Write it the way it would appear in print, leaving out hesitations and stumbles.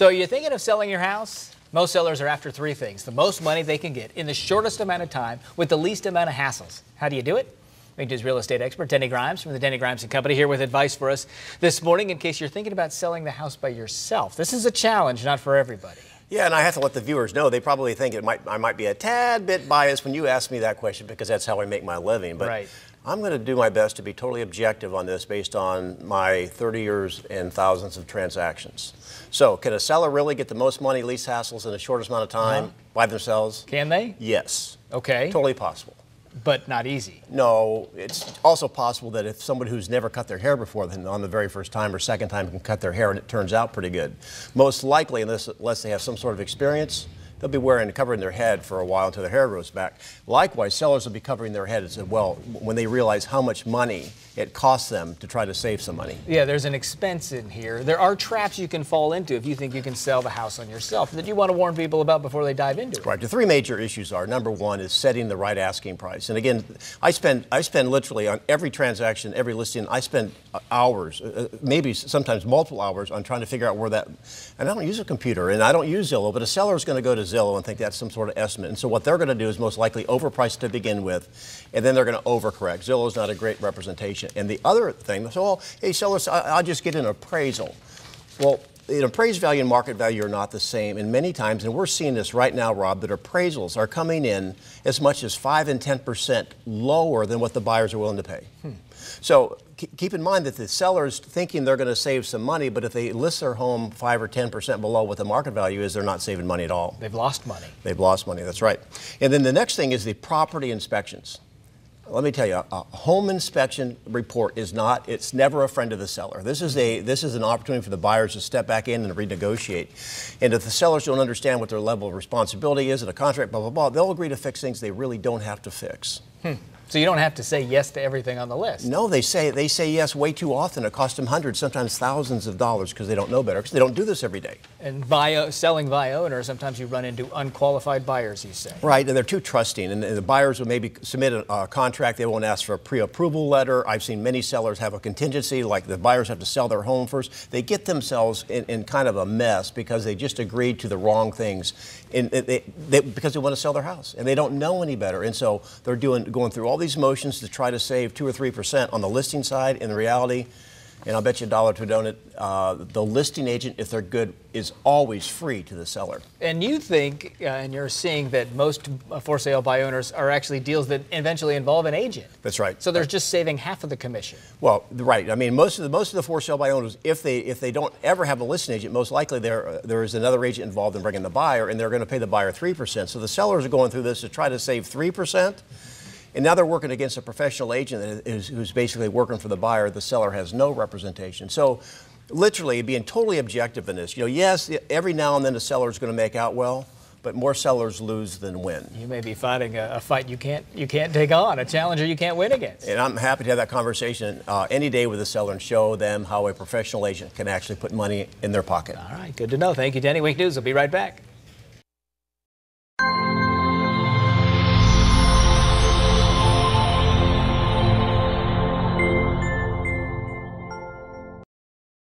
So you're thinking of selling your house? Most sellers are after three things: the most money they can get in the shortest amount of time with the least amount of hassles. How do you do it? Is real estate expert Denny from the Denny & Company here with advice for us this morning in case you're thinking about selling the house by yourself. This is a challenge, not for everybody. Yeah, and I have to let the viewers know, they probably think I might be a tad bit biased when you ask me that question because that's how I make my living. But right. I'm going to do my best to be totally objective on this based on my 30 years and thousands of transactions. So can a seller really get the most money, least hassles in the shortest amount of time by themselves? Can they? Yes. Okay. Totally possible. But not easy. No, it's also possible that if somebody who's never cut their hair before, then on the very first time or second time can cut their hair and it turns out pretty good. Most likely, unless they have some sort of experience, they'll be covering their head for a while until their hair grows back. Likewise, sellers will be covering their head as well when they realize how much money it costs them to try to save some money. Yeah, there's an expense in here. There are traps you can fall into if you think you can sell the house on yourself that you want to warn people about before they dive into it. Right. The three major issues are: number one is setting the right asking price. And again, I spend literally on every transaction, every listing, I spend hours, maybe sometimes multiple hours on trying to figure out where that, and I don't use a computer and I don't use Zillow, but a seller is going to go to Zillow and think that's some sort of estimate. And so what they're going to do is most likely overprice to begin with, and then they're going to overcorrect. Zillow is not a great representation. And the other thing, so, well, hey, sellers, I'll just get an appraisal. Well, an appraised value and market value are not the same. And many times, and we're seeing this right now, Rob, that appraisals are coming in as much as 5 and 10% lower than what the buyers are willing to pay. So keep in mind that the seller's thinking they're going to save some money, but if they list their home 5 or 10% below what the market value is, they're not saving money at all. They've lost money. They've lost money, that's right. And then the next thing is the property inspections. Let me tell you, a home inspection report it's never a friend of the seller. This is an opportunity for the buyers to step back in and renegotiate. And if the sellers don't understand what their level of responsibility is in a contract, blah, blah, blah, they'll agree to fix things they really don't have to fix. So you don't have to say yes to everything on the list. No, they say yes way too often. It costs them hundreds, sometimes thousands of dollars because they don't know better, because they don't do this every day. And selling by owner, sometimes you run into unqualified buyers, you say. Right, and they're too trusting. And the buyers will maybe submit a contract. They won't ask for a pre-approval letter. I've seen many sellers have a contingency, like the buyers have to sell their home first. They get themselves in kind of a mess because they just agreed to the wrong things because they want to sell their house. And they don't know any better. And so they're going through all these motions to try to save 2 or 3% on the listing side. In reality, and I'll bet you $1 to a donut, the listing agent, if they're good, is always free to the seller. And you think, and you're seeing that most for sale by owners are actually deals that eventually involve an agent. That's right. So they're just saving half of the commission. Well, right. I mean, most of the for sale by owners, if they don't ever have a listing agent, most likely there is another agent involved in bringing the buyer, and they're going to pay the buyer 3%. So the sellers are going through this to try to save 3%. And now they're working against a professional agent who's basically working for the buyer. The seller has no representation. So literally being totally objective in this, yes, every now and then the seller is going to make out well, but more sellers lose than win. You may be fighting a fight you can't take on, a challenger you can't win against. And I'm happy to have that conversation any day with the seller and show them how a professional agent can actually put money in their pocket. All right, good to know. Thank you, Denny. Week News will be right back.